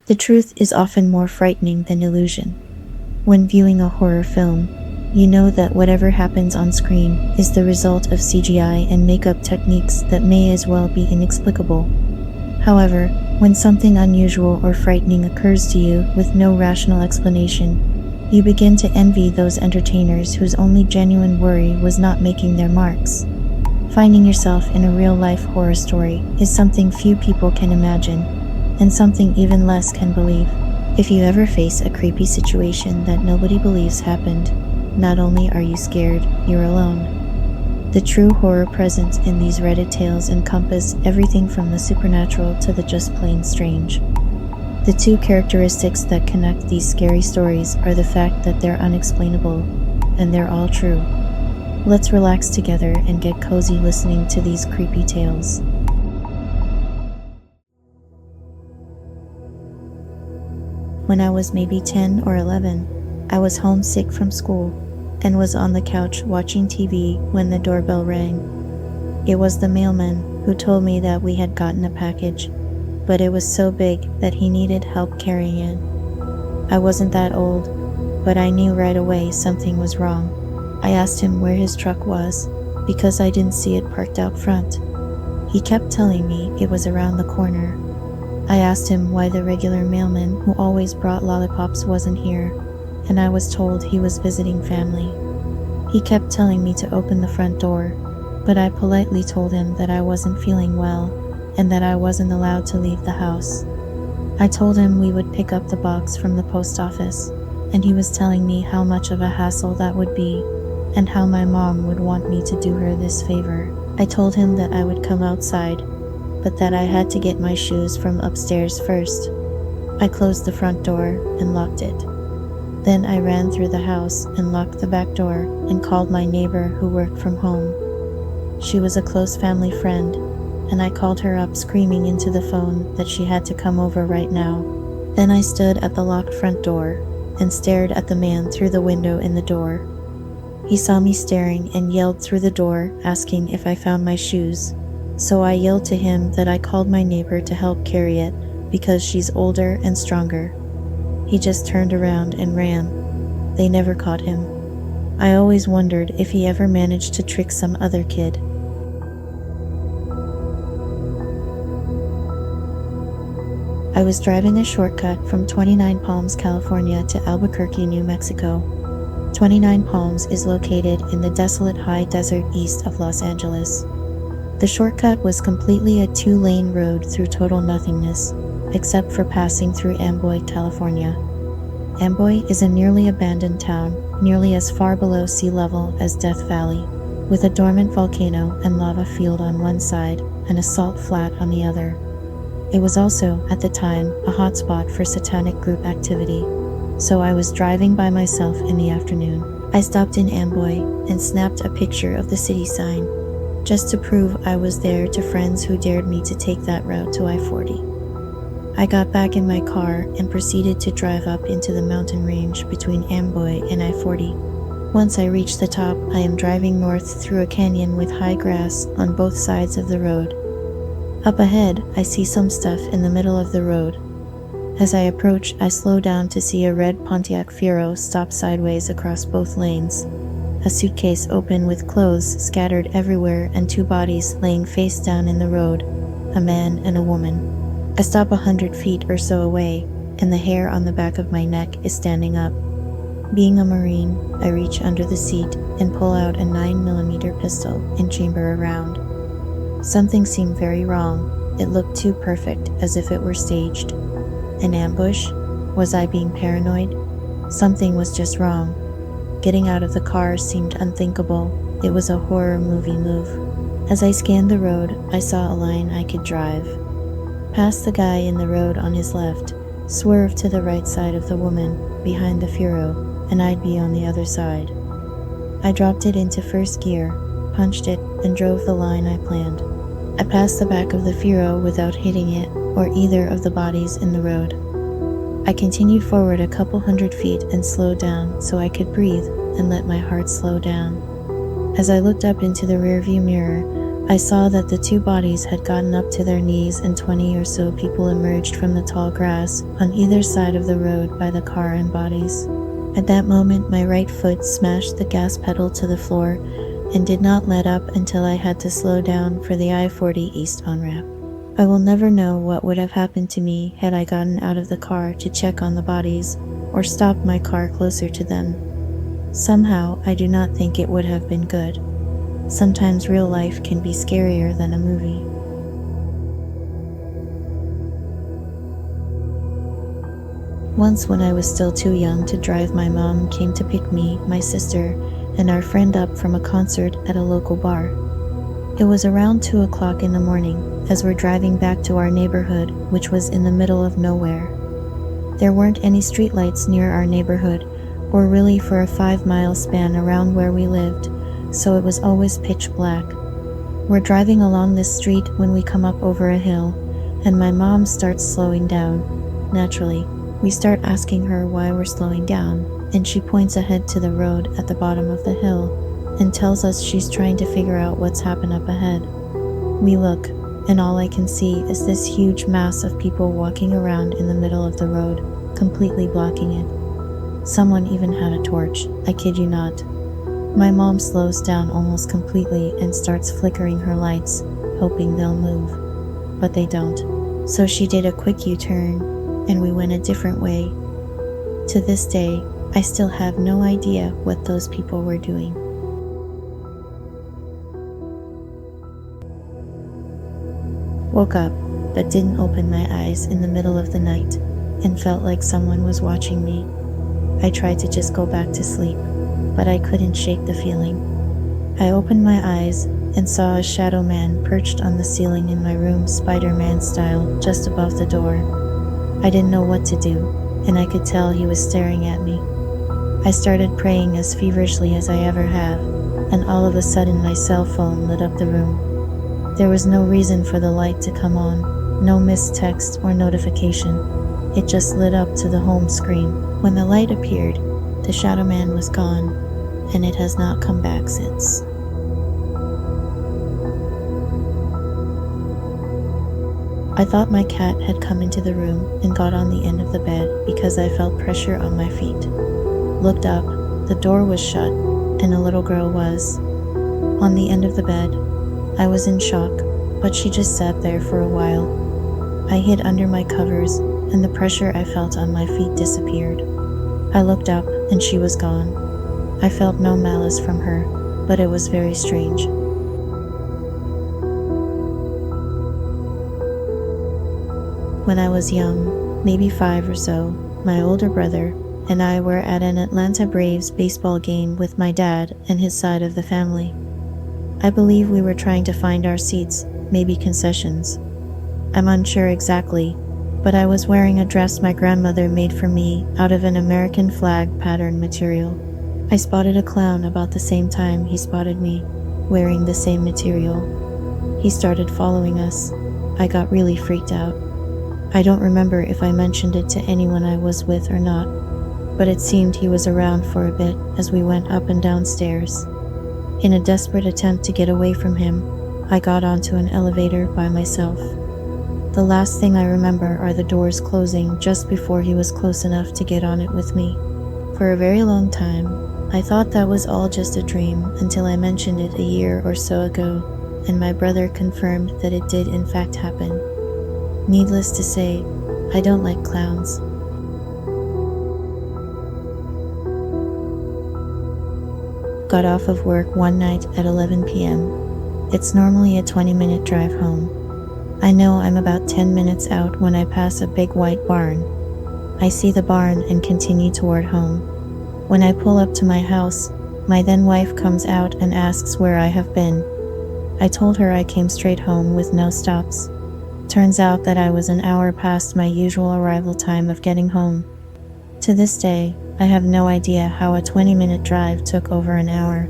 The truth is often more frightening than illusion. When viewing a horror film, you know that whatever happens on screen is the result of CGI and makeup techniques that may as well be inexplicable. However, when something unusual or frightening occurs to you with no rational explanation, you begin to envy those entertainers whose only genuine worry was not making their marks. Finding yourself in a real-life horror story is something few people can imagine, and something even less can believe. If you ever face a creepy situation that nobody believes happened, not only are you scared, you're alone. The true horror present in these Reddit tales encompass everything from the supernatural to the just plain strange. The two characteristics that connect these scary stories are the fact that they're unexplainable, and they're all true. Let's relax together and get cozy listening to these creepy tales. When I was maybe 10 or 11, I was homesick from school and was on the couch watching TV when the doorbell rang. It was the mailman who told me that we had gotten a package, but it was so big that he needed help carrying it. I wasn't that old, but I knew right away something was wrong. I asked him where his truck was, because I didn't see it parked out front. He kept telling me it was around the corner. I asked him why the regular mailman who always brought lollipops wasn't here, and I was told he was visiting family. He kept telling me to open the front door, but I politely told him that I wasn't feeling well and that I wasn't allowed to leave the house. I told him we would pick up the box from the post office, and he was telling me how much of a hassle that would be and how my mom would want me to do her this favor. I told him that I would come outside, but that I had to get my shoes from upstairs first. I closed the front door and locked it. Then I ran through the house and locked the back door and called my neighbor who worked from home. She was a close family friend, and I called her up screaming into the phone that she had to come over right now. Then I stood at the locked front door and stared at the man through the window in the door. He saw me staring and yelled through the door asking if I found my shoes. So I yelled to him that I called my neighbor to help carry it because she's older and stronger. He just turned around and ran. They never caught him. I always wondered if he ever managed to trick some other kid. I was driving a shortcut from 29 Palms, California to Albuquerque, New Mexico. 29 Palms is located in the desolate high desert east of Los Angeles. The shortcut was completely a 2-lane road through total nothingness, except for passing through Amboy, California. Amboy is a nearly abandoned town, nearly as far below sea level as Death Valley, with a dormant volcano and lava field on one side and a salt flat on the other. It was also, at the time, a hotspot for satanic group activity, so I was driving by myself in the afternoon. I stopped in Amboy and snapped a picture of the city sign, just to prove I was there to friends who dared me to take that route to I-40. I got back in my car and proceeded to drive up into the mountain range between Amboy and I-40. Once I reached the top, I am driving north through a canyon with high grass on both sides of the road. Up ahead, I see some stuff in the middle of the road. As I approach, I slow down to see a red Pontiac Fiero stop sideways across both lanes. A suitcase open with clothes scattered everywhere and 2 bodies laying face down in the road, a man and a woman. I stop 100 feet or so away, and the hair on the back of my neck is standing up. Being a Marine, I reach under the seat and pull out a 9mm pistol and chamber a round. Something seemed very wrong. It looked too perfect, as if it were staged. An ambush? Was I being paranoid? Something was just wrong. Getting out of the car seemed unthinkable. It was a horror movie move. As I scanned the road, I saw a line I could drive. Past the guy in the road on his left, swerve to the right side of the woman, behind the Fiero, and I'd be on the other side. I dropped it into first gear, punched it, and drove the line I planned. I passed the back of the Fiero without hitting it or either of the bodies in the road. I continued forward a couple hundred feet and slowed down so I could breathe and let my heart slow down. As I looked up into the rearview mirror, I saw that the two bodies had gotten up to their knees and 20 or so people emerged from the tall grass on either side of the road by the car and bodies. At that moment, my right foot smashed the gas pedal to the floor and did not let up until I had to slow down for the I-40 East on-ramp. I will never know what would have happened to me had I gotten out of the car to check on the bodies or stopped my car closer to them. Somehow, I do not think it would have been good. Sometimes real life can be scarier than a movie. Once when I was still too young to drive, my mom came to pick me, my sister, and our friend up from a concert at a local bar. It was around 2 o'clock in the morning as we're driving back to our neighborhood, which was in the middle of nowhere. There weren't any streetlights near our neighborhood, or really for a 5-mile span around where we lived, so it was always pitch black. We're driving along this street when we come up over a hill, and my mom starts slowing down. Naturally, we start asking her why we're slowing down, and she points ahead to the road at the bottom of the hill and tells us she's trying to figure out what's happened up ahead. We look, and all I can see is this huge mass of people walking around in the middle of the road, completely blocking it. Someone even had a torch, I kid you not. My mom slows down almost completely and starts flickering her lights, hoping they'll move. But they don't. So she did a quick U-turn, and we went a different way. To this day, I still have no idea what those people were doing. Woke up, but didn't open my eyes in the middle of the night, and felt like someone was watching me. I tried to just go back to sleep, but I couldn't shake the feeling. I opened my eyes and saw a shadow man perched on the ceiling in my room, Spider-Man style, just above the door. I didn't know what to do, and I could tell he was staring at me. I started praying as feverishly as I ever have, and all of a sudden my cell phone lit up the room. There was no reason for the light to come on, no missed text or notification. It just lit up to the home screen. When the light appeared, the shadow man was gone, and it has not come back since. I thought my cat had come into the room and got on the end of the bed because I felt pressure on my feet. Looked up, the door was shut, and a little girl was on the end of the bed. I was in shock, but she just sat there for a while. I hid under my covers, and the pressure I felt on my feet disappeared. I looked up, and she was gone. I felt no malice from her, but it was very strange. When I was young, maybe 5 or so, my older brother and I were at an Atlanta Braves baseball game with my dad and his side of the family. I believe we were trying to find our seats, maybe concessions. I'm unsure exactly, but I was wearing a dress my grandmother made for me out of an American flag pattern material. I spotted a clown about the same time he spotted me, wearing the same material. He started following us. I got really freaked out. I don't remember if I mentioned it to anyone I was with or not, but it seemed he was around for a bit as we went up and down stairs. In a desperate attempt to get away from him, I got onto an elevator by myself. The last thing I remember are the doors closing just before he was close enough to get on it with me. For a very long time, I thought that was all just a dream until I mentioned it a year or so ago, and my brother confirmed that it did in fact happen. Needless to say, I don't like clowns. Got off of work one night at 11 p.m. It's normally a 20-minute drive home. I know I'm about 10 minutes out when I pass a big white barn. I see the barn and continue toward home. When I pull up to my house, my then wife comes out and asks where I have been. I told her I came straight home with no stops. Turns out that I was an hour past my usual arrival time of getting home. To this day, I have no idea how a 20-minute drive took over an hour.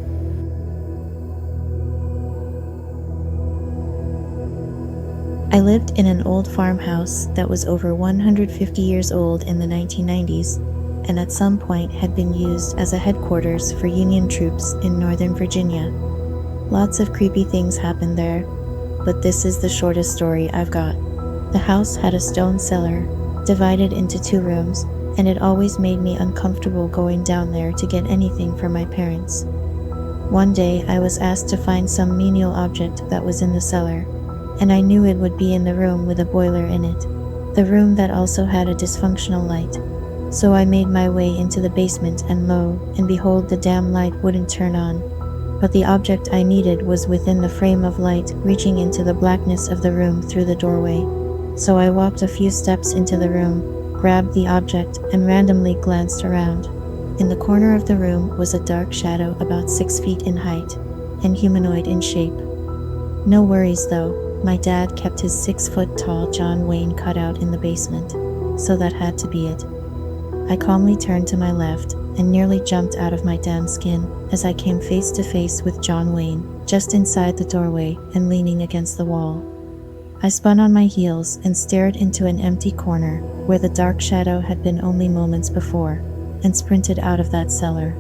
I lived in an old farmhouse that was over 150 years old in the 1990s, and at some point had been used as a headquarters for Union troops in Northern Virginia. Lots of creepy things happened there, but this is the shortest story I've got. The house had a stone cellar, divided into 2 rooms, and it always made me uncomfortable going down there to get anything for my parents. One day I was asked to find some menial object that was in the cellar, and I knew it would be in the room with a boiler in it, the room that also had a dysfunctional light. So I made my way into the basement and lo and behold, the damn light wouldn't turn on. But the object I needed was within the frame of light, reaching into the blackness of the room through the doorway. So I walked a few steps into the room, grabbed the object, and randomly glanced around. In the corner of the room was a dark shadow about 6 feet in height and humanoid in shape. No worries though, my dad kept his 6-foot-tall John Wayne cut out in the basement, so that had to be it. I calmly turned to my left and nearly jumped out of my damn skin as I came face to face with John Wayne, just inside the doorway and leaning against the wall. I spun on my heels and stared into an empty corner where the dark shadow had been only moments before, and sprinted out of that cellar.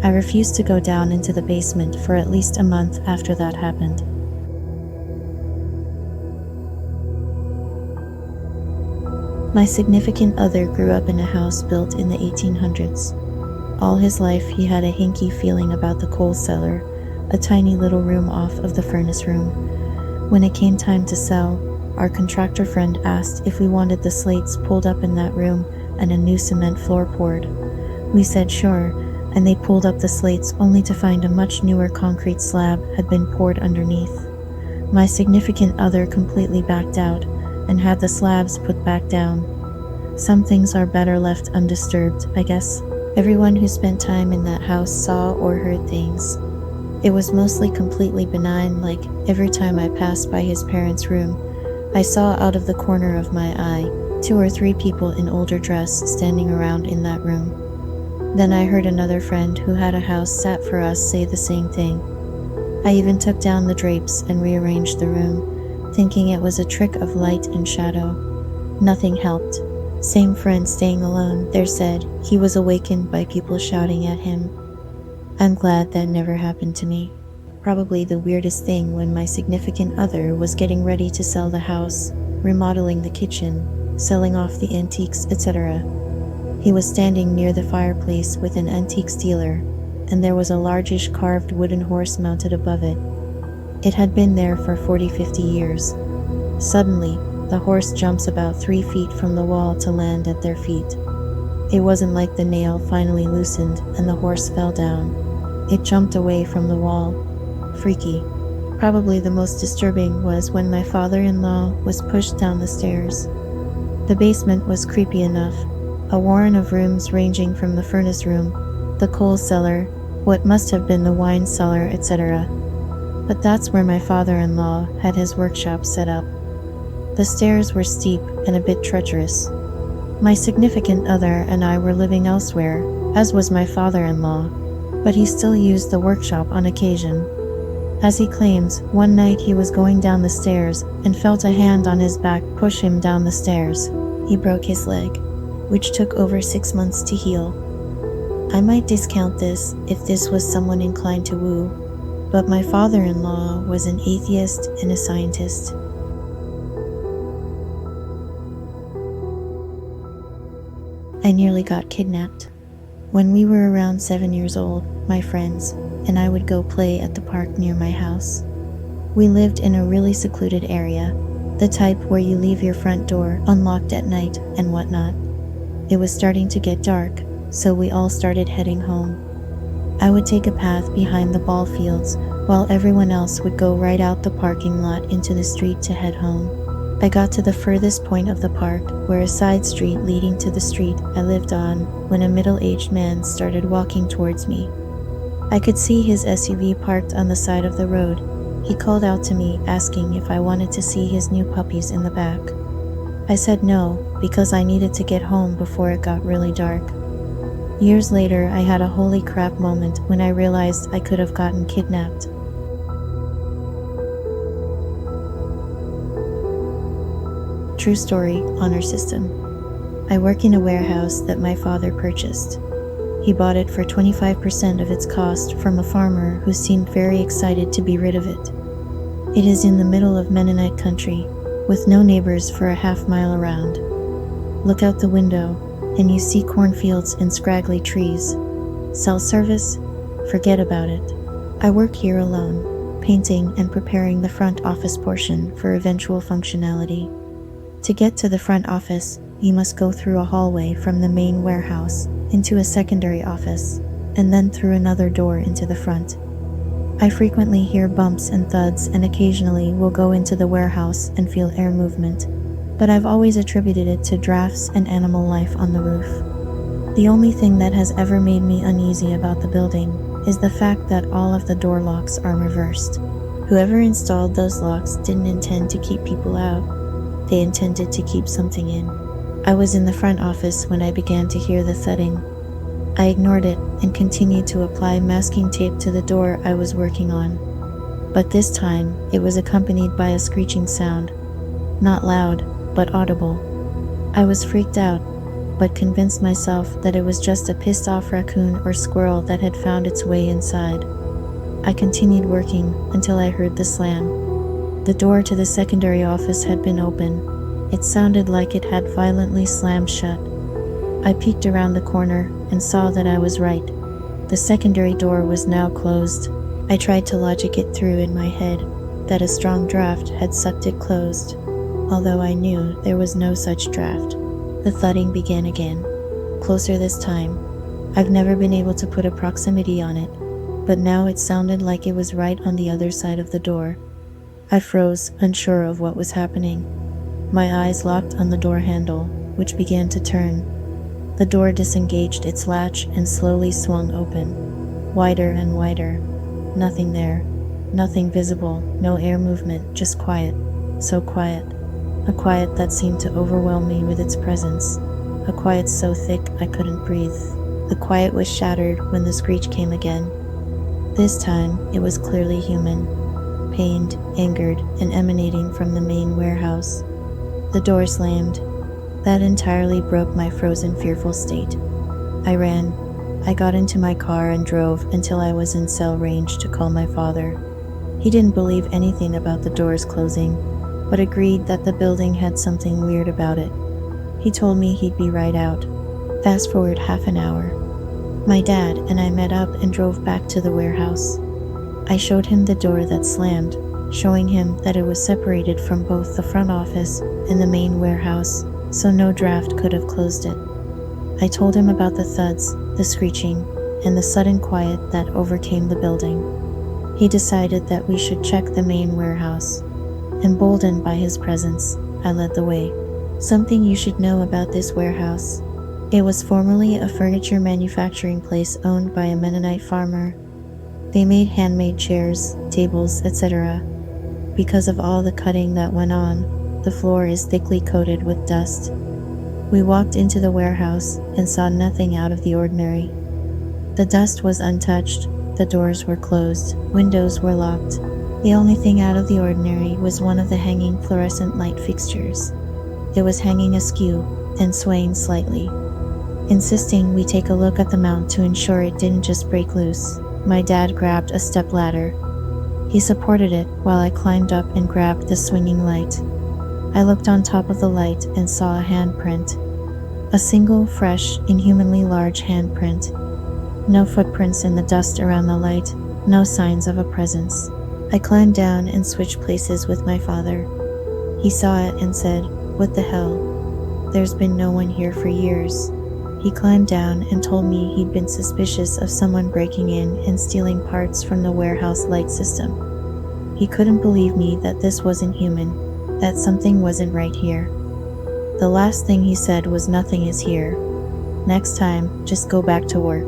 I refused to go down into the basement for at least a month after that happened. My significant other grew up in a house built in the 1800s. All his life he had a hinky feeling about the coal cellar, a tiny little room off of the furnace room. When it came time to sell, our contractor friend asked if we wanted the slates pulled up in that room and a new cement floor poured. We said sure, and they pulled up the slates only to find a much newer concrete slab had been poured underneath. My significant other completely backed out and had the slabs put back down. Some things are better left undisturbed, I guess. Everyone who spent time in that house saw or heard things. It was mostly completely benign, like every time I passed by his parents' room, I saw out of the corner of my eye 2 or 3 people in older dress standing around in that room. Then I heard another friend who had a house sat for us say the same thing. I even took down the drapes and rearranged the room, thinking it was a trick of light and shadow. Nothing helped. Same friend staying alone, there said he was awakened by people shouting at him. I'm glad that never happened to me. Probably the weirdest thing when my significant other was getting ready to sell the house, remodeling the kitchen, selling off the antiques, etc. He was standing near the fireplace with an antiques dealer, and there was a largish carved wooden horse mounted above it. It had been there for 40-50 years. Suddenly, the horse jumps about 3 feet from the wall to land at their feet. It wasn't like the nail finally loosened and the horse fell down. It jumped away from the wall. Freaky. Probably the most disturbing was when my father-in-law was pushed down the stairs. The basement was creepy enough, a warren of rooms ranging from the furnace room, the coal cellar, what must have been the wine cellar, etc. But that's where my father-in-law had his workshop set up. The stairs were steep and a bit treacherous. My significant other and I were living elsewhere, as was my father-in-law, but he still used the workshop on occasion. As he claims, one night he was going down the stairs and felt a hand on his back push him down the stairs. He broke his leg, which took over 6 months to heal. I might discount this if this was someone inclined to woo, but my father-in-law was an atheist and a scientist. I nearly got kidnapped. When we were around 7 years old, my friends and I would go play at the park near my house. We lived in a really secluded area, the type where you leave your front door unlocked at night and whatnot. It was starting to get dark, so we all started heading home. I would take a path behind the ball fields, while everyone else would go right out the parking lot into the street to head home. I got to the furthest point of the park, where a side street leading to the street I lived on, when a middle-aged man started walking towards me. I could see his SUV parked on the side of the road. He called out to me, asking if I wanted to see his new puppies in the back. I said no, because I needed to get home before it got really dark. Years later, I had a holy crap moment when I realized I could have gotten kidnapped. True story, honor system. I work in a warehouse that my father purchased. He bought it for 25% of its cost from a farmer who seemed very excited to be rid of it. It is in the middle of Mennonite country, with no neighbors for a half-mile around. Look out the window, and you see cornfields and scraggly trees. Cell service? Forget about it. I work here alone, painting and preparing the front office portion for eventual functionality. To get to the front office, you must go through a hallway from the main warehouse into a secondary office, and then through another door into the front. I frequently hear bumps and thuds and occasionally will go into the warehouse and feel air movement, but I've always attributed it to drafts and animal life on the roof. The only thing that has ever made me uneasy about the building is the fact that all of the door locks are reversed. Whoever installed those locks didn't intend to keep people out. They intended to keep something in. I was in the front office when I began to hear the thudding. I ignored it and continued to apply masking tape to the door I was working on. But this time, it was accompanied by a screeching sound. Not loud, but audible. I was freaked out, but convinced myself that it was just a pissed-off raccoon or squirrel that had found its way inside. I continued working until I heard the slam. The door to the secondary office had been open. It sounded like it had violently slammed shut. I peeked around the corner and saw that I was right. The secondary door was now closed. I tried to logic it through in my head that a strong draft had sucked it closed, although I knew there was no such draft. The thudding began again, closer this time. I've never been able to put a proximity on it, but now it sounded like it was right on the other side of the door. I froze, unsure of what was happening. My eyes locked on the door handle, which began to turn. The door disengaged its latch and slowly swung open, wider and wider. Nothing there, nothing visible, no air movement, just quiet, so quiet. A quiet that seemed to overwhelm me with its presence, a quiet so thick I couldn't breathe. The quiet was shattered when the screech came again. This time, it was clearly human, pained, angered, and emanating from the main warehouse. The door slammed. That entirely broke my frozen, fearful state. I ran. I got into my car and drove until I was in cell range to call my father. He didn't believe anything about the doors closing, but agreed that the building had something weird about it. He told me he'd be right out. Fast forward half an hour. My dad and I met up and drove back to the warehouse. I showed him the door that slammed, showing him that it was separated from both the front office and the main warehouse, so no draft could have closed it. I told him about the thuds, the screeching, and the sudden quiet that overcame the building. He decided that we should check the main warehouse. Emboldened by his presence, I led the way. Something you should know about this warehouse. It was formerly a furniture manufacturing place owned by a Mennonite farmer. They made handmade chairs, tables, etc. Because of all the cutting that went on, the floor is thickly coated with dust. We walked into the warehouse and saw nothing out of the ordinary. The dust was untouched, the doors were closed, windows were locked. The only thing out of the ordinary was one of the hanging fluorescent light fixtures. It was hanging askew and swaying slightly. Insisting we take a look at the mount to ensure it didn't just break loose, my dad grabbed a step ladder. He supported it while I climbed up and grabbed the swinging light. I looked on top of the light and saw a handprint. A single, fresh, inhumanly large handprint. No footprints in the dust around the light, no signs of a presence. I climbed down and switched places with my father. He saw it and said, "What the hell? There's been no one here for years." He climbed down and told me he'd been suspicious of someone breaking in and stealing parts from the warehouse light system. He couldn't believe me that this wasn't human, that something wasn't right here. The last thing he said was nothing is here. Next time, just go back to work.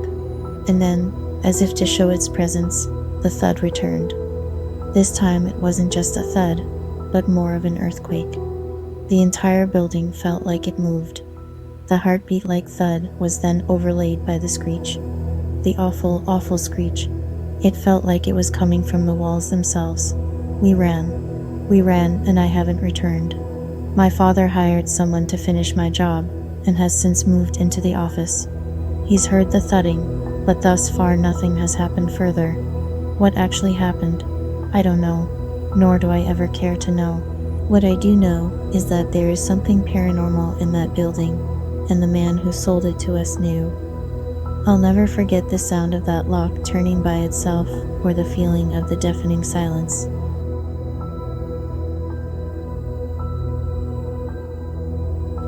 And then, as if to show its presence, the thud returned. This time it wasn't just a thud, but more of an earthquake. The entire building felt like it moved. The heartbeat-like thud was then overlaid by the screech. The awful, awful screech. It felt like it was coming from the walls themselves. We ran, and I haven't returned. My father hired someone to finish my job, and has since moved into the office. He's heard the thudding, but thus far nothing has happened further. What actually happened? I don't know, nor do I ever care to know. What I do know is that there is something paranormal in that building, and the man who sold it to us knew. I'll never forget the sound of that lock turning by itself, or the feeling of the deafening silence.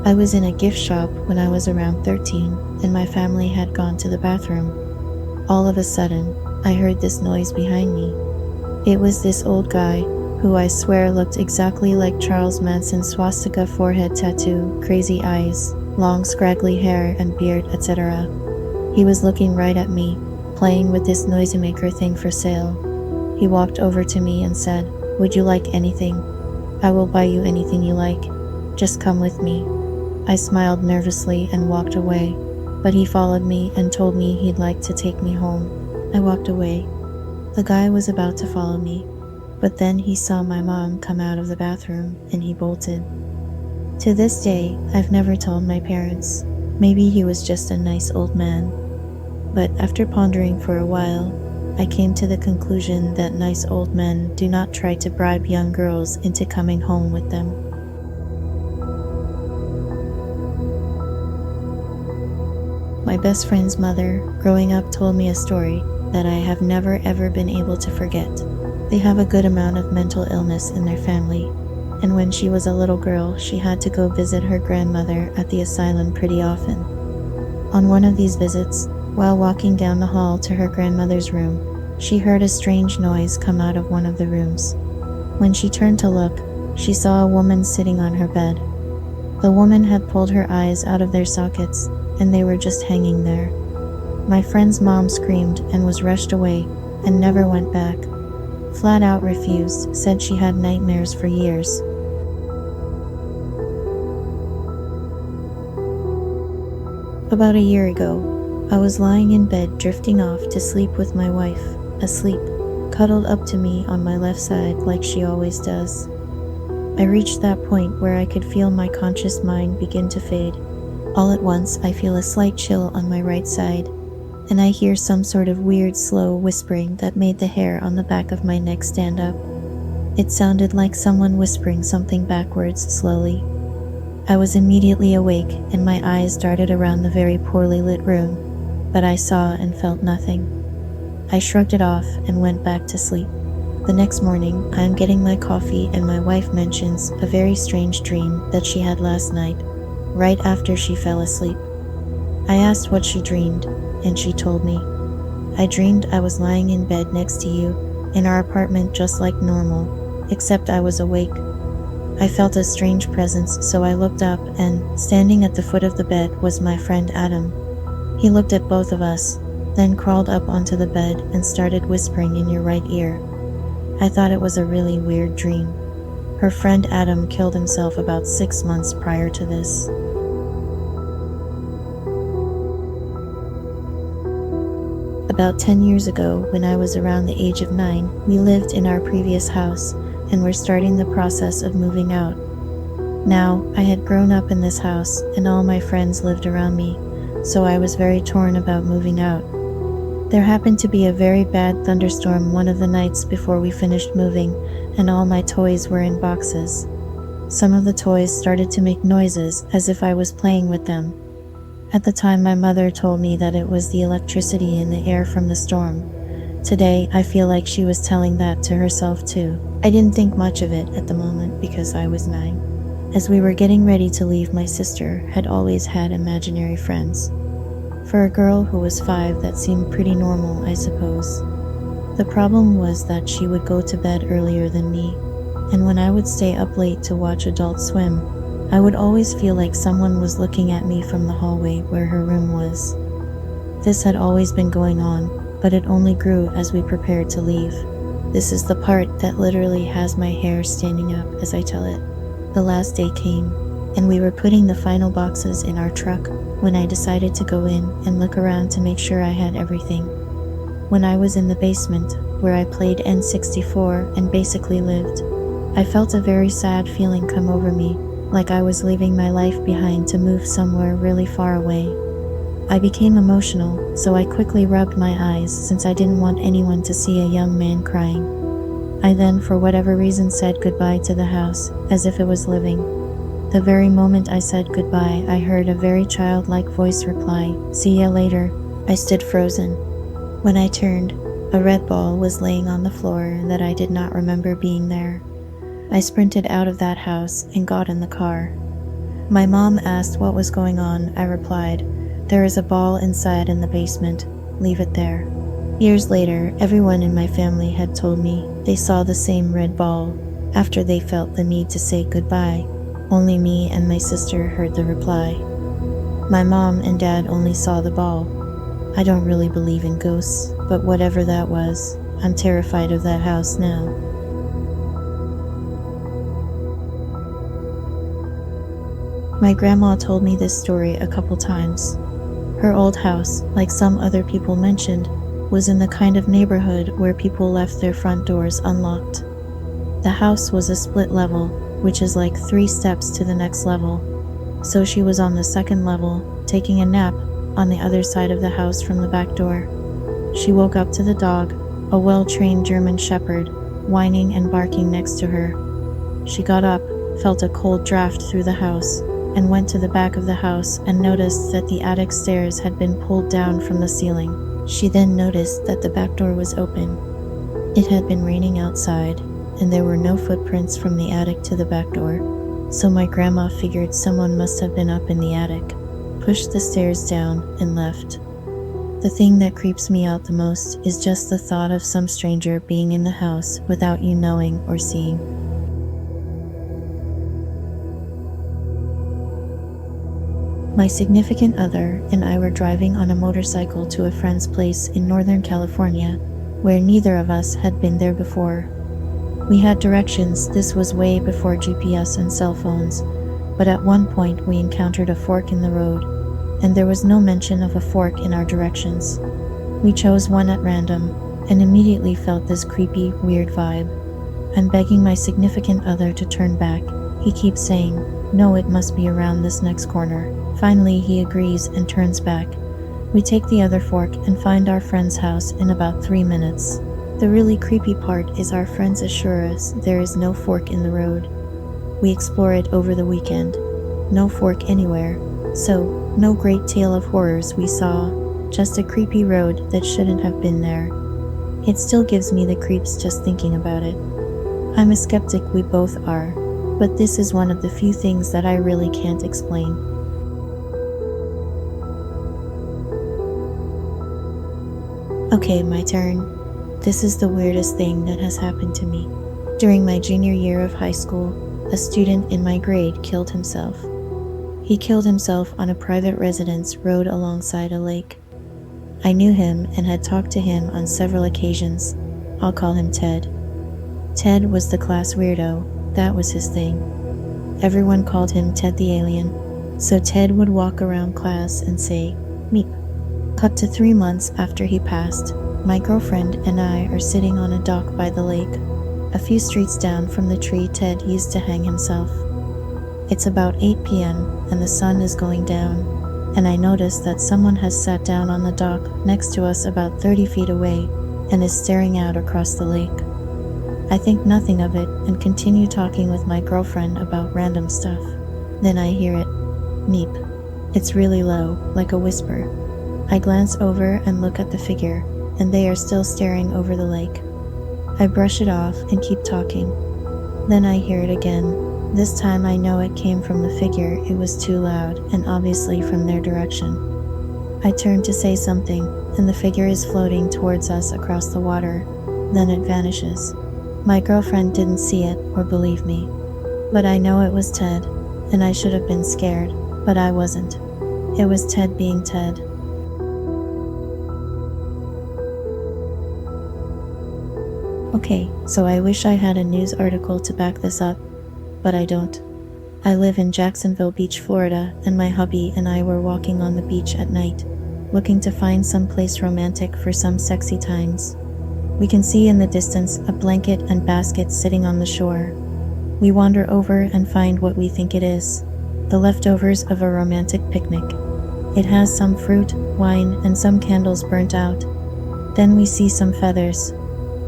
I was in a gift shop when I was around 13, and my family had gone to the bathroom. All of a sudden, I heard this noise behind me. It was this old guy, who I swear looked exactly like Charles Manson's swastika forehead tattoo, crazy eyes, long scraggly hair and beard, etc. He was looking right at me, playing with this noisemaker thing for sale. He walked over to me and said, "Would you like anything? I will buy you anything you like. Just come with me." I smiled nervously and walked away, but he followed me and told me he'd like to take me home. I walked away. The guy was about to follow me, but then he saw my mom come out of the bathroom and he bolted. To this day, I've never told my parents. Maybe he was just a nice old man. But after pondering for a while, I came to the conclusion that nice old men do not try to bribe young girls into coming home with them. My best friend's mother, growing up, told me a story that I have never ever been able to forget. They have a good amount of mental illness in their family, and when she was a little girl, she had to go visit her grandmother at the asylum pretty often. On one of these visits, while walking down the hall to her grandmother's room, she heard a strange noise come out of one of the rooms. When she turned to look, she saw a woman sitting on her bed. The woman had pulled her eyes out of their sockets, and they were just hanging there. My friend's mom screamed and was rushed away and never went back. Flat out refused, said she had nightmares for years. About a year ago, I was lying in bed drifting off to sleep with my wife, asleep, cuddled up to me on my left side like she always does. I reached that point where I could feel my conscious mind begin to fade. All at once, I feel a slight chill on my right side, and I hear some sort of weird, slow whispering that made the hair on the back of my neck stand up. It sounded like someone whispering something backwards slowly. I was immediately awake, and my eyes darted around the very poorly lit room, but I saw and felt nothing. I shrugged it off and went back to sleep. The next morning, I am getting my coffee and my wife mentions a very strange dream that she had last night, right after she fell asleep. I asked what she dreamed, and she told me. "I dreamed I was lying in bed next to you, in our apartment just like normal, except I was awake. I felt a strange presence, so I looked up, and standing at the foot of the bed was my friend Adam. He looked at both of us, then crawled up onto the bed and started whispering in your right ear. I thought it was a really weird dream. Her friend Adam killed himself about 6 months prior to this." About 10 years ago, when I was around the age of 9, we lived in our previous house and were starting the process of moving out. Now, I had grown up in this house and all my friends lived around me, so I was very torn about moving out. There happened to be a very bad thunderstorm one of the nights before we finished moving, and all my toys were in boxes. Some of the toys started to make noises as if I was playing with them. At the time, my mother told me that it was the electricity in the air from the storm. Today, I feel like she was telling that to herself too. I didn't think much of it at the moment because I was 9. As we were getting ready to leave, my sister had always had imaginary friends. For a girl who was 5, that seemed pretty normal, I suppose. The problem was that she would go to bed earlier than me, and when I would stay up late to watch Adult Swim, I would always feel like someone was looking at me from the hallway where her room was. This had always been going on, but it only grew as we prepared to leave. This is the part that literally has my hair standing up as I tell it. The last day came, and we were putting the final boxes in our truck when I decided to go in and look around to make sure I had everything. When I was in the basement, where I played N64 and basically lived, I felt a very sad feeling come over me, like I was leaving my life behind to move somewhere really far away. I became emotional, so I quickly rubbed my eyes since I didn't want anyone to see a young man crying. I then, for whatever reason, said goodbye to the house, as if it was living. The very moment I said goodbye, I heard a very childlike voice reply, "See ya later." I stood frozen. When I turned, a red ball was laying on the floor that I did not remember being there. I sprinted out of that house and got in the car. My mom asked what was going on. I replied, "There is a ball inside in the basement. Leave it there." Years later, everyone in my family had told me they saw the same red ball after they felt the need to say goodbye. Only me and my sister heard the reply. My mom and dad only saw the ball. I don't really believe in ghosts, but whatever that was, I'm terrified of that house now. My grandma told me this story a couple times. Her old house, like some other people mentioned, was in the kind of neighborhood where people left their front doors unlocked. The house was a split level, which is like 3 steps to the next level. So she was on the second level, taking a nap on the other side of the house from the back door. She woke up to the dog, a well-trained German shepherd, whining and barking next to her. She got up, felt a cold draft through the house, and went to the back of the house and noticed that the attic stairs had been pulled down from the ceiling. She then noticed that the back door was open. It had been raining outside, and there were no footprints from the attic to the back door, so my grandma figured someone must have been up in the attic, pushed the stairs down, and left. The thing that creeps me out the most is just the thought of some stranger being in the house without you knowing or seeing. My significant other and I were driving on a motorcycle to a friend's place in Northern California, where neither of us had been there before. We had directions. This was way before GPS and cell phones, but at one point we encountered a fork in the road, and there was no mention of a fork in our directions. We chose one at random, and immediately felt this creepy, weird vibe. I'm begging my significant other to turn back. He keeps saying, "No, it must be around this next corner." Finally, he agrees and turns back. We take the other fork and find our friend's house in about 3 minutes. The really creepy part is our friends assure us there is no fork in the road. We explore it over the weekend. No fork anywhere. So, no great tale of horrors we saw, just a creepy road that shouldn't have been there. It still gives me the creeps just thinking about it. I'm a skeptic, we both are, but this is one of the few things that I really can't explain. Okay, my turn. This is the weirdest thing that has happened to me. During my junior year of high school, a student in my grade killed himself. He killed himself on a private residence road alongside a lake. I knew him and had talked to him on several occasions. I'll call him Ted. Ted was the class weirdo. That was his thing. Everyone called him Ted the Alien, so Ted would walk around class and say, "Meep." Cut to 3 months after he passed, my girlfriend and I are sitting on a dock by the lake, a few streets down from the tree Ted used to hang himself. It's about 8 p.m. and the sun is going down, and I notice that someone has sat down on the dock next to us about 30 feet away and is staring out across the lake. I think nothing of it and continue talking with my girlfriend about random stuff. Then I hear it. Meep. It's really low, like a whisper. I glance over and look at the figure, and they are still staring over the lake. I brush it off and keep talking. Then I hear it again. This time I know it came from the figure. It was too loud, and obviously from their direction. I turn to say something, and the figure is floating towards us across the water. Then it vanishes. My girlfriend didn't see it or believe me, but I know it was Ted, and I should have been scared, but I wasn't. It was Ted being Ted. Okay, so I wish I had a news article to back this up, but I don't. I live in Jacksonville Beach, Florida, and my hubby and I were walking on the beach at night, looking to find some place romantic for some sexy times. We can see in the distance a blanket and basket sitting on the shore. We wander over and find what we think it is, the leftovers of a romantic picnic. It has some fruit, wine, and some candles burnt out. Then we see some feathers.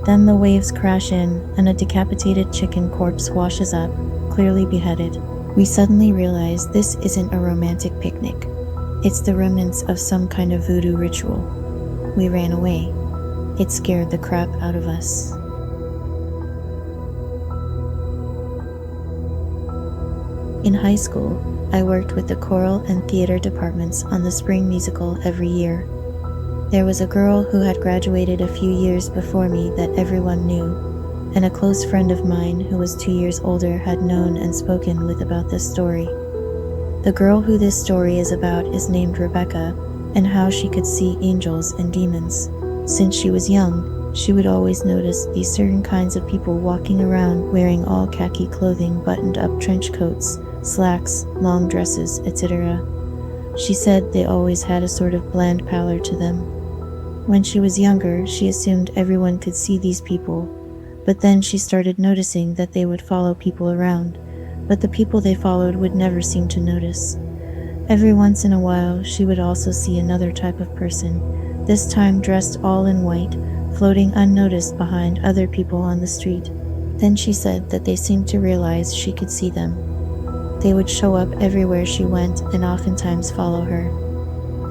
Then the waves crash in, and a decapitated chicken corpse washes up, clearly beheaded. We suddenly realize this isn't a romantic picnic. It's the remnants of some kind of voodoo ritual. We ran away. It scared the crap out of us. In high school, I worked with the choral and theater departments on the spring musical every year. There was a girl who had graduated a few years before me that everyone knew, and a close friend of mine who was 2 years older had known and spoken with about this story. The girl who this story is about is named Rebecca, and how she could see angels and demons. Since she was young, she would always notice these certain kinds of people walking around wearing all khaki clothing, buttoned up trench coats, slacks, long dresses, etc. She said they always had a sort of bland pallor to them. When she was younger, she assumed everyone could see these people, but then she started noticing that they would follow people around, but the people they followed would never seem to notice. Every once in a while, she would also see another type of person, this time dressed all in white, floating unnoticed behind other people on the street. Then she said that they seemed to realize she could see them. They would show up everywhere she went and oftentimes follow her.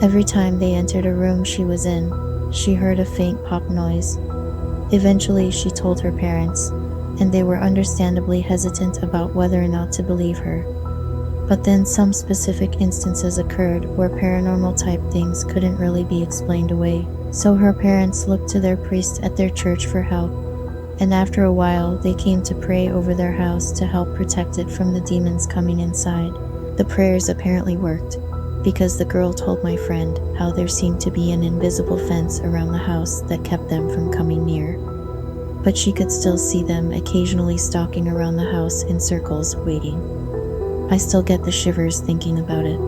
Every time they entered a room she was in, she heard a faint pop noise. Eventually, she told her parents, and they were understandably hesitant about whether or not to believe her. But then some specific instances occurred where paranormal type things couldn't really be explained away. So her parents looked to their priest at their church for help, and after a while they came to pray over their house to help protect it from the demons coming inside. The prayers apparently worked, because the girl told my friend how there seemed to be an invisible fence around the house that kept them from coming near. But she could still see them occasionally stalking around the house in circles, waiting. I still get the shivers thinking about it.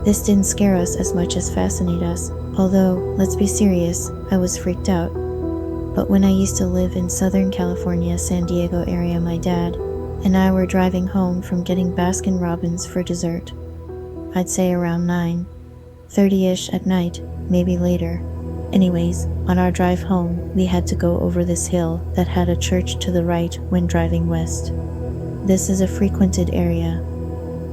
This didn't scare us as much as fascinate us, although, let's be serious, I was freaked out. But when I used to live in Southern California, San Diego area, my dad and I were driving home from getting Baskin-Robbins for dessert. I'd say around 9:30-ish at night, maybe later. Anyways, on our drive home, we had to go over this hill that had a church to the right when driving west. This is a frequented area.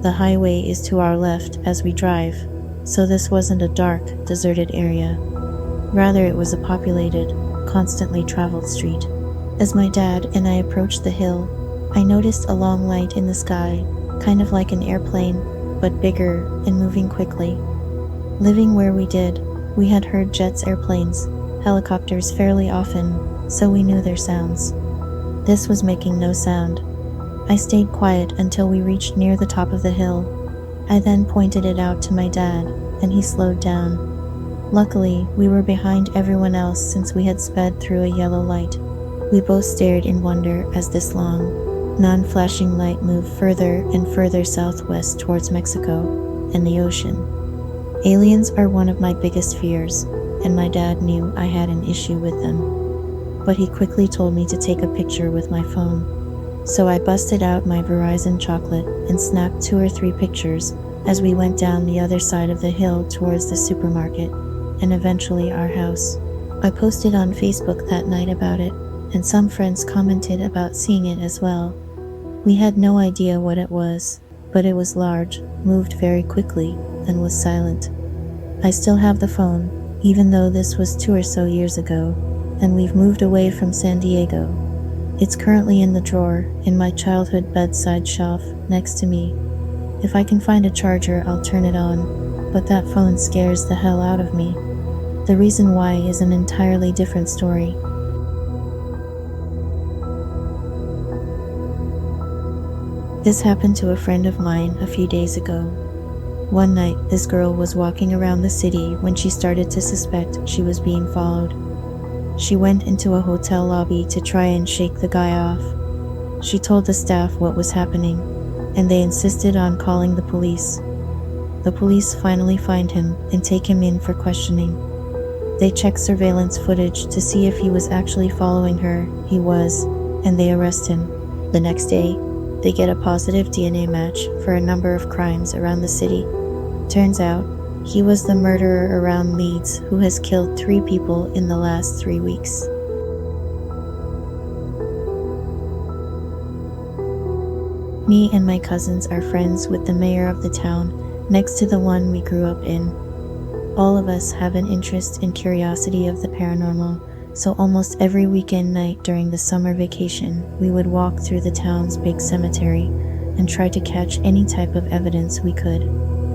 The highway is to our left as we drive, so this wasn't a dark, deserted area. Rather, it was a populated, constantly traveled street. As my dad and I approached the hill, I noticed a long light in the sky, kind of like an airplane, but bigger and moving quickly. Living where we did, we had heard jets, airplanes, helicopters fairly often, so we knew their sounds. This was making no sound. I stayed quiet until we reached near the top of the hill. I then pointed it out to my dad, and he slowed down. Luckily, we were behind everyone else since we had sped through a yellow light. We both stared in wonder as this long, non-flashing light moved further and further southwest towards Mexico and the ocean. Aliens are one of my biggest fears, and my dad knew I had an issue with them. But he quickly told me to take a picture with my phone. So I busted out my Verizon chocolate and snapped 2 or 3 pictures as we went down the other side of the hill towards the supermarket and eventually our house. I posted on Facebook that night about it, and some friends commented about seeing it as well. We had no idea what it was, but it was large, moved very quickly, and was silent. I still have the phone, even though this was 2 or so years ago, and we've moved away from San Diego. It's currently in the drawer in my childhood bedside shelf next to me. If I can find a charger, I'll turn it on, but that phone scares the hell out of me. The reason why is an entirely different story. This happened to a friend of mine a few days ago. One night, this girl was walking around the city when she started to suspect she was being followed. She went into a hotel lobby to try and shake the guy off. She told the staff what was happening, and they insisted on calling the police. The police finally find him and take him in for questioning. They check surveillance footage to see if he was actually following her. He was, and they arrest him. The next day, They get a positive DNA match for a number of crimes around the city. Turns out, he was the murderer around Leeds who has killed 3 people in the last 3 weeks. Me and my cousins are friends with the mayor of the town next to the one we grew up in. All of us have an interest and curiosity of the paranormal, so almost every weekend night during the summer vacation, we would walk through the town's big cemetery and try to catch any type of evidence we could.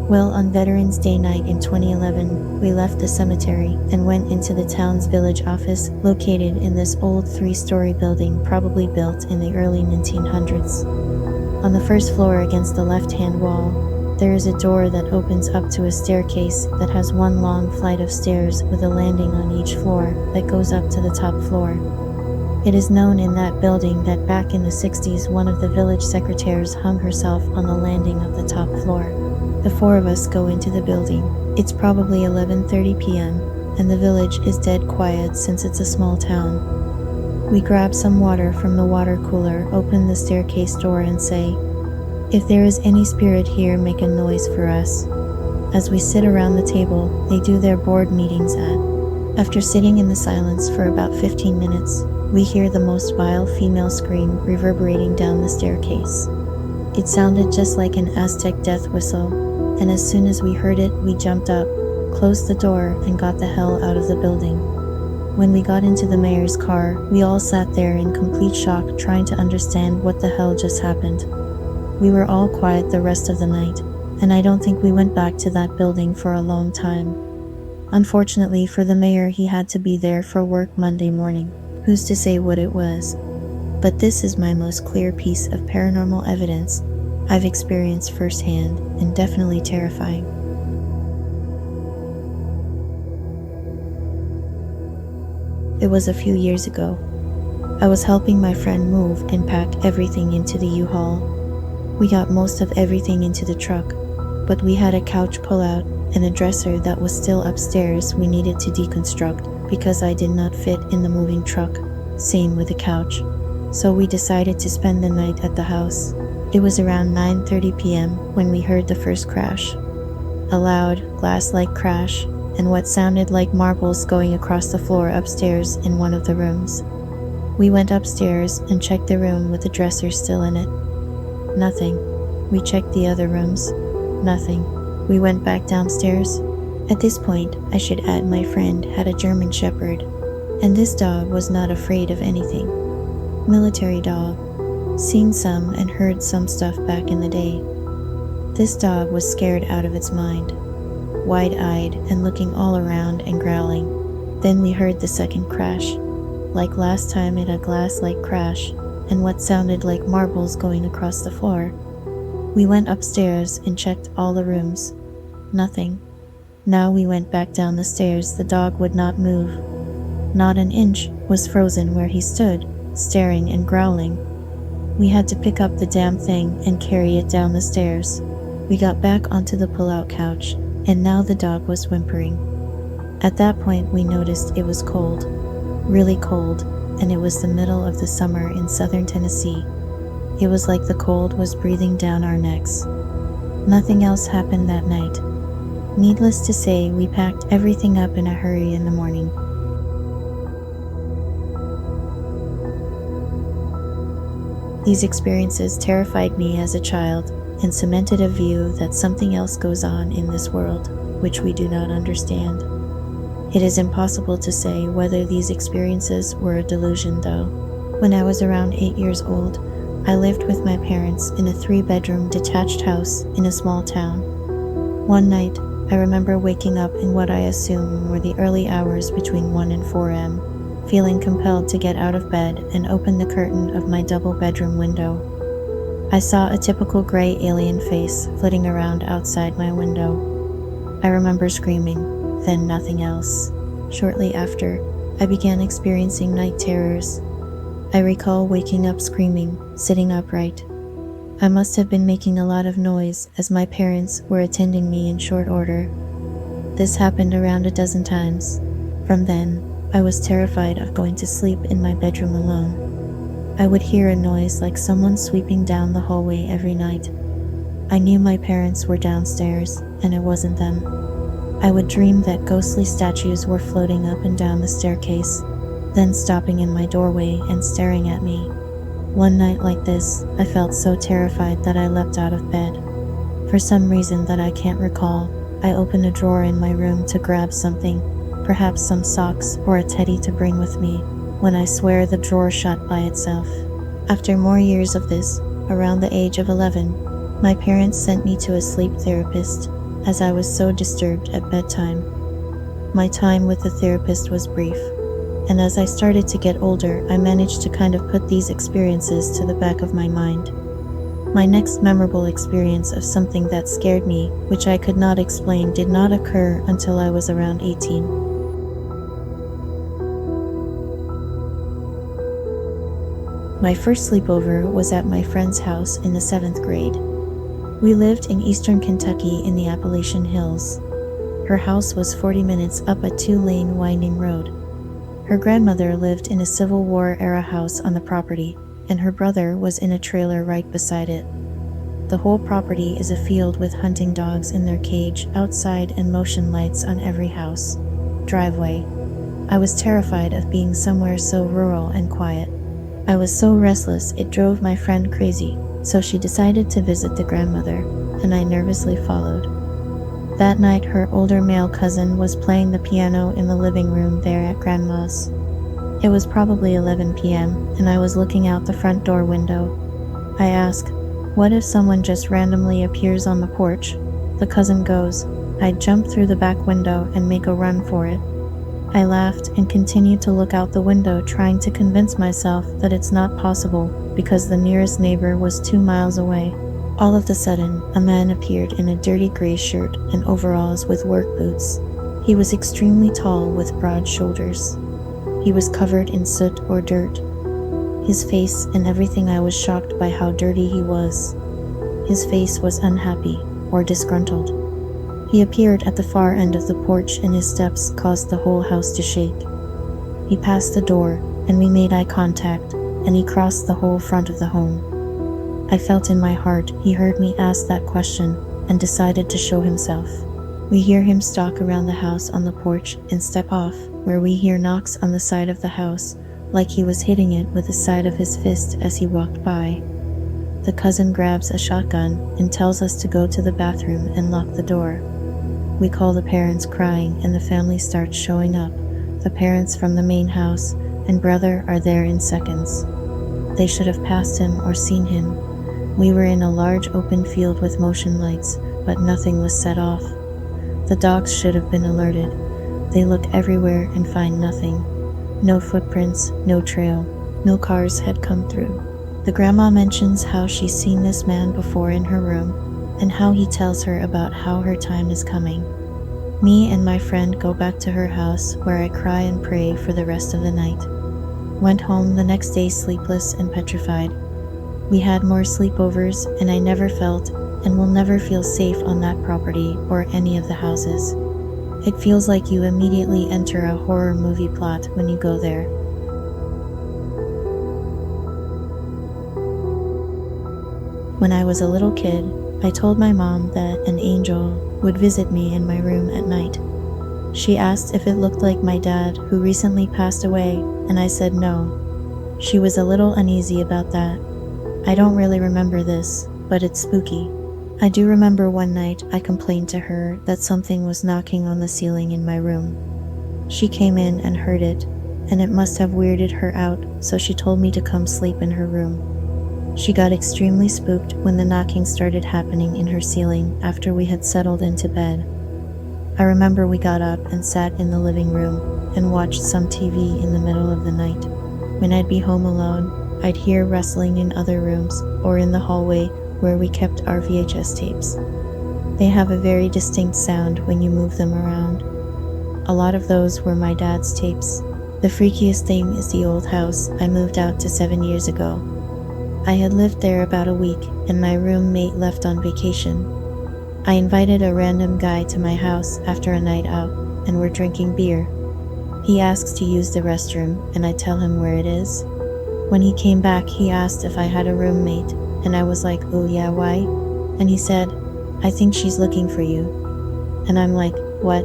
Well, on Veterans Day night in 2011, we left the cemetery and went into the town's village office, located in this old 3-story building probably built in the early 1900s. On the first floor against the left-hand wall, there is a door that opens up to a staircase that has one long flight of stairs with a landing on each floor that goes up to the top floor. It is known in that building that back in the 60s, one of the village secretaries hung herself on the landing of the top floor. The 4 of us go into the building. It's probably 11:30 p.m., and the village is dead quiet since it's a small town. We grab some water from the water cooler, open the staircase door and say, "If there is any spirit here, make a noise for us." As we sit around the table they do their board meetings at. After sitting in the silence for about 15 minutes, we hear the most vile female scream reverberating down the staircase. It sounded just like an Aztec death whistle, and as soon as we heard it, we jumped up, closed the door, and got the hell out of the building. When we got into the mayor's car, we all sat there in complete shock, trying to understand what the hell just happened. We were all quiet the rest of the night, and I don't think we went back to that building for a long time. Unfortunately for the mayor, he had to be there for work Monday morning. Who's to say what it was? But this is my most clear piece of paranormal evidence I've experienced firsthand, and definitely terrifying. It was a few years ago. I was helping my friend move and pack everything into the U-Haul. We got most of everything into the truck, but we had a couch pull-out and a dresser that was still upstairs we needed to deconstruct because I did not fit in the moving truck. Same with the couch. So we decided to spend the night at the house. It was around 9:30 p.m. when we heard the first crash. A loud, glass-like crash, and what sounded like marbles going across the floor upstairs in one of the rooms. We went upstairs and checked the room with the dresser still in it. Nothing. We checked the other rooms. Nothing. We went back downstairs. At this point, I should add my friend had a German Shepherd, and this dog was not afraid of anything. Military dog. Seen some and heard some stuff back in the day. This dog was scared out of its mind, wide-eyed and looking all around and growling. Then we heard the second crash. Like last time, it a glass-like crash, and what sounded like marbles going across the floor. We went upstairs and checked all the rooms. Nothing. Now we went back down the stairs. The dog would not move. Not an inch, was frozen where he stood, staring and growling. We had to pick up the damn thing and carry it down the stairs. We got back onto the pull-out couch, and now the dog was whimpering. At that point we noticed it was cold. Really cold, and it was the middle of the summer in southern Tennessee. It was like the cold was breathing down our necks. Nothing else happened that night. Needless to say, we packed everything up in a hurry in the morning. These experiences terrified me as a child and cemented a view that something else goes on in this world, which we do not understand. It is impossible to say whether these experiences were a delusion, though. When I was around 8 years old, I lived with my parents in a 3-bedroom detached house in a small town. One night, I remember waking up in what I assume were the early hours between 1 and 4 a.m., feeling compelled to get out of bed and open the curtain of my double-bedroom window. I saw a typical gray alien face flitting around outside my window. I remember screaming, then nothing else. Shortly after, I began experiencing night terrors. I recall waking up screaming, sitting upright. I must have been making a lot of noise as my parents were attending me in short order. This happened around a dozen times. From then, I was terrified of going to sleep in my bedroom alone. I would hear a noise like someone sweeping down the hallway every night. I knew my parents were downstairs, and it wasn't them. I would dream that ghostly statues were floating up and down the staircase, then stopping in my doorway and staring at me. One night like this, I felt so terrified that I leapt out of bed. For some reason that I can't recall, I opened a drawer in my room to grab something, perhaps some socks or a teddy to bring with me, when I swear the drawer shut by itself. After more years of this, around the age of 11, my parents sent me to a sleep therapist, as I was so disturbed at bedtime. My time with the therapist was brief, and as I started to get older, I managed to kind of put these experiences to the back of my mind. My next memorable experience of something that scared me, which I could not explain, did not occur until I was around 18. My first sleepover was at my friend's house in the 7th grade. We lived in eastern Kentucky in the Appalachian Hills. Her house was 40 minutes up a 2-lane winding road. Her grandmother lived in a Civil War-era house on the property, and her brother was in a trailer right beside it. The whole property is a field with hunting dogs in their cage outside and motion lights on every house. Driveway. I was terrified of being somewhere so rural and quiet. I was so restless it drove my friend crazy, so she decided to visit the grandmother, and I nervously followed. That night, her older male cousin was playing the piano in the living room there at Grandma's. It was probably 11 p.m., and I was looking out the front door window. I asked, "What if someone just randomly appears on the porch?" The cousin goes, "I'd jump through the back window and make a run for it." I laughed and continued to look out the window, trying to convince myself that it's not possible because the nearest neighbor was 2 miles away. All of a sudden, a man appeared in a dirty gray shirt and overalls with work boots. He was extremely tall with broad shoulders. He was covered in soot or dirt. His face and everything, I was shocked by how dirty he was. His face was unhappy or disgruntled. He appeared at the far end of the porch, and his steps caused the whole house to shake. He passed the door, and we made eye contact, and he crossed the whole front of the home. I felt in my heart he heard me ask that question and decided to show himself. We hear him stalk around the house on the porch and step off, where we hear knocks on the side of the house, like he was hitting it with the side of his fist as he walked by. The cousin grabs a shotgun and tells us to go to the bathroom and lock the door. We call the parents crying, and the family starts showing up. The parents from the main house and brother are there in seconds. They should have passed him or seen him. We were in a large open field with motion lights, but nothing was set off. The dogs should have been alerted. They look everywhere and find nothing. No footprints, no trail. No cars had come through. The grandma mentions how she's seen this man before in her room, and how he tells her about how her time is coming. Me and my friend go back to her house, where I cry and pray for the rest of the night. Went home the next day sleepless and petrified. We had more sleepovers, and I never felt and will never feel safe on that property or any of the houses. It feels like you immediately enter a horror movie plot when you go there. When I was a little kid, I told my mom that an angel would visit me in my room at night. She asked if it looked like my dad, who recently passed away, and I said no. She was a little uneasy about that. I don't really remember this, but it's spooky. I do remember one night I complained to her that something was knocking on the ceiling in my room. She came in and heard it, and it must have weirded her out, so she told me to come sleep in her room. She got extremely spooked when the knocking started happening in her ceiling after we had settled into bed. I remember we got up and sat in the living room and watched some TV in the middle of the night. When I'd be home alone, I'd hear rustling in other rooms or in the hallway where we kept our VHS tapes. They have a very distinct sound when you move them around. A lot of those were my dad's tapes. The freakiest thing is the old house I moved out to 7 years ago. I had lived there about a week, and my roommate left on vacation. I invited a random guy to my house after a night out, and we're drinking beer. He asks to use the restroom, and I tell him where it is. When he came back, he asked if I had a roommate, and I was like, "Oh yeah, why?" And he said, "I think she's looking for you." And I'm like, "What?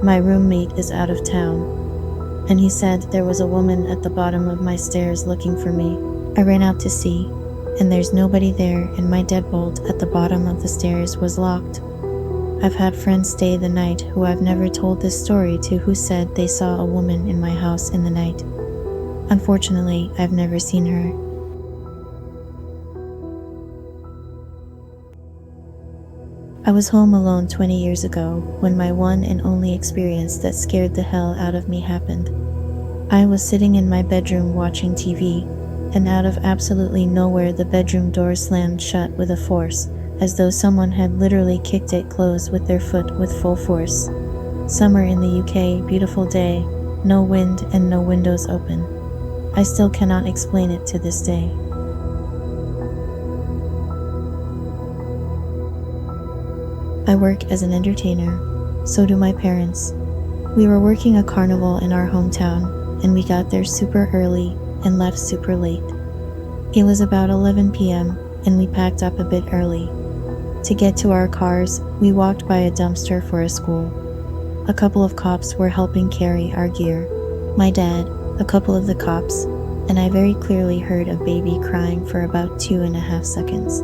My roommate is out of town." And he said there was a woman at the bottom of my stairs looking for me. I ran out to see, and there's nobody there, and my deadbolt at the bottom of the stairs was locked. I've had friends stay the night who I've never told this story to, who said they saw a woman in my house in the night. Unfortunately, I've never seen her. I was home alone 20 years ago when my one and only experience that scared the hell out of me happened. I was sitting in my bedroom watching TV, and out of absolutely nowhere the bedroom door slammed shut with a force, as though someone had literally kicked it closed with their foot with full force. Summer in the UK, beautiful day, no wind and no windows open. I still cannot explain it to this day. I work as an entertainer, so do my parents. We were working a carnival in our hometown, and we got there super early and left super late. It was about 11 p.m., and we packed up a bit early. To get to our cars, we walked by a dumpster for a school. A couple of cops were helping carry our gear. My dad, a couple of the cops, and I very clearly heard a baby crying for about 2.5 seconds.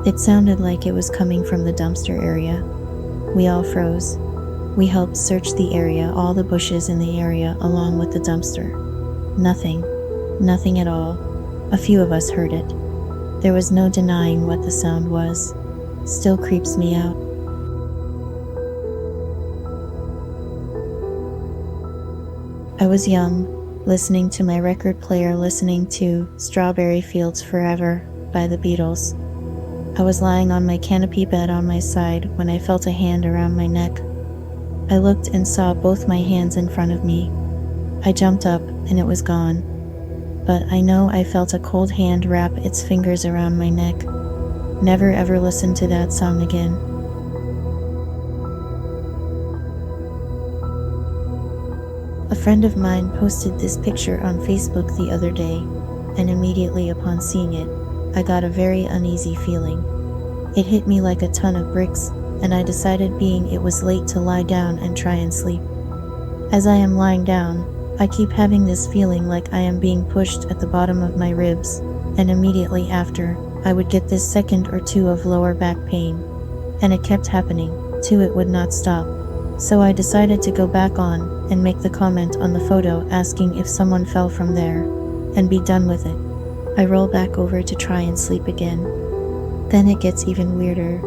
It sounded like it was coming from the dumpster area. We all froze. We helped search the area, all the bushes in the area along with the dumpster. Nothing at all. A few of us heard it. There was no denying what the sound was. Still creeps me out. I was young, listening to my record player, listening to Strawberry Fields Forever by the Beatles. I was lying on my canopy bed on my side when I felt a hand around my neck. I looked and saw both my hands in front of me. I jumped up and it was gone. But I know I felt a cold hand wrap its fingers around my neck. Never ever listen to that song again. A friend of mine posted this picture on Facebook the other day, and immediately upon seeing it, I got a very uneasy feeling. It hit me like a ton of bricks, and I decided, being it was late, to lie down and try and sleep. As I am lying down, I keep having this feeling like I am being pushed at the bottom of my ribs, and immediately after, I would get this second or two of lower back pain. And it kept happening, too, it would not stop. So I decided to go back on and make the comment on the photo asking if someone fell from there, and be done with it. I roll back over to try and sleep again. Then it gets even weirder.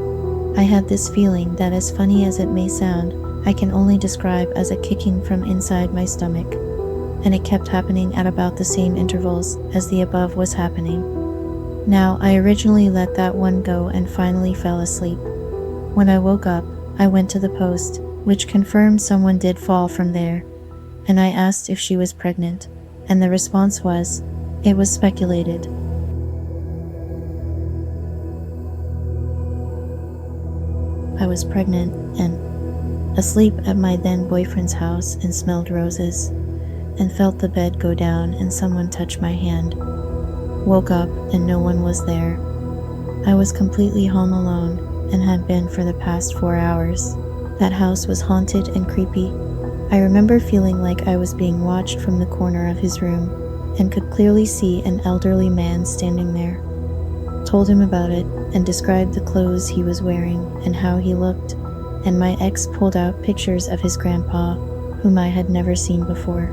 I had this feeling that, as funny as it may sound, I can only describe as a kicking from inside my stomach. And it kept happening at about the same intervals as the above was happening. Now, I originally let that one go and finally fell asleep. When I woke up, I went to the post, which confirmed someone did fall from there, and I asked if she was pregnant, and the response was, it was speculated. I was pregnant and asleep at my then boyfriend's house, and smelled roses, and felt the bed go down and someone touch my hand. Woke up and no one was there. I was completely home alone and had been for the past 4 hours. That house was haunted and creepy. I remember feeling like I was being watched from the corner of his room, and could clearly see an elderly man standing there. Told him about it and described the clothes he was wearing and how he looked, and my ex pulled out pictures of his grandpa, whom I had never seen before.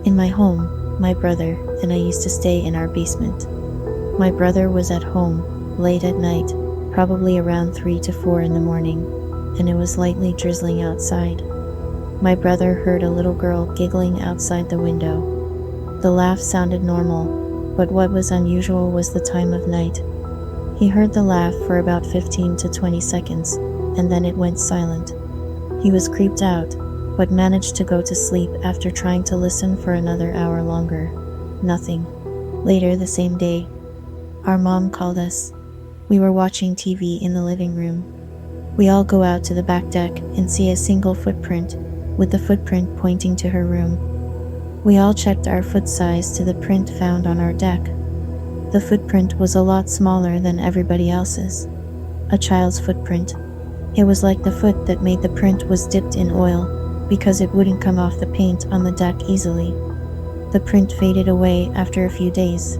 In my home, my brother and I used to stay in our basement. My brother was at home late at night, probably around 3 to 4 in the morning, and it was lightly drizzling outside. My brother heard a little girl giggling outside the window. The laugh sounded normal, but what was unusual was the time of night. He heard the laugh for about 15 to 20 seconds, and then it went silent. He was creeped out, but managed to go to sleep after trying to listen for another hour longer. Nothing. Later the same day, our mom called us. We were watching TV in the living room. We all go out to the back deck and see a single footprint, with the footprint pointing to her room. We all checked our foot size to the print found on our deck. The footprint was a lot smaller than everybody else's. A child's footprint. It was like the foot that made the print was dipped in oil, because it wouldn't come off the paint on the deck easily. The print faded away after a few days.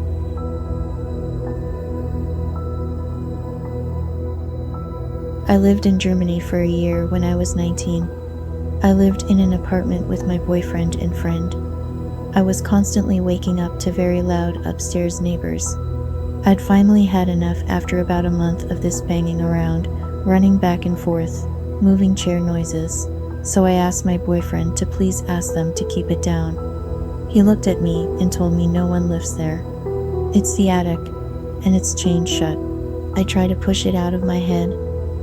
I lived in Germany for a year when I was 19. I lived in an apartment with my boyfriend and friend. I was constantly waking up to very loud upstairs neighbors. I'd finally had enough after about a month of this banging around, running back and forth, moving chair noises, so I asked my boyfriend to please ask them to keep it down. He looked at me and told me no one lives there. It's the attic, and it's chained shut. I try to push it out of my head,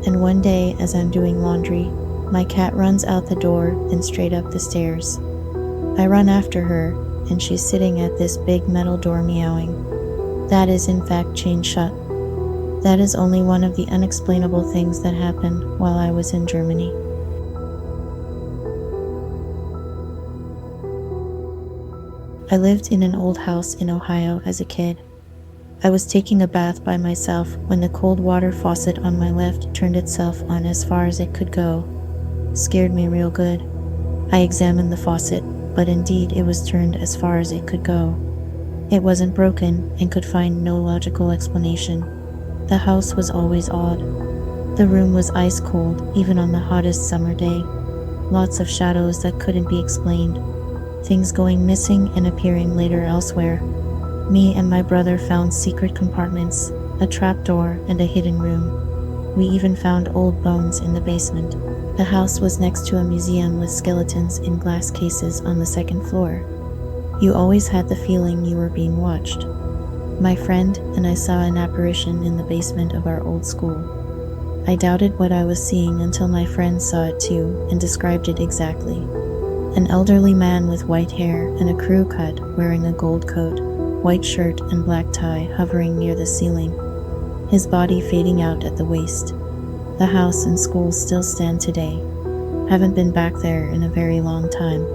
and one day as I'm doing laundry, my cat runs out the door and straight up the stairs. I run after her, and she's sitting at this big metal door meowing. That is in fact chained shut. That is only one of the unexplainable things that happened while I was in Germany. I lived in an old house in Ohio as a kid. I was taking a bath by myself when the cold water faucet on my left turned itself on as far as it could go. Scared me real good. I examined the faucet, but indeed it was turned as far as it could go. It wasn't broken and could find no logical explanation. The house was always odd. The room was ice cold even on the hottest summer day. Lots of shadows that couldn't be explained. Things going missing and appearing later elsewhere. Me and my brother found secret compartments, a trapdoor, and a hidden room. We even found old bones in the basement. The house was next to a museum with skeletons in glass cases on the second floor. You always had the feeling you were being watched. My friend and I saw an apparition in the basement of our old school. I doubted what I was seeing until my friend saw it too and described it exactly. An elderly man with white hair and a crew cut wearing a gold coat, white shirt and black tie hovering near the ceiling. His body fading out at the waist. The house and school still stand today. Haven't been back there in a very long time.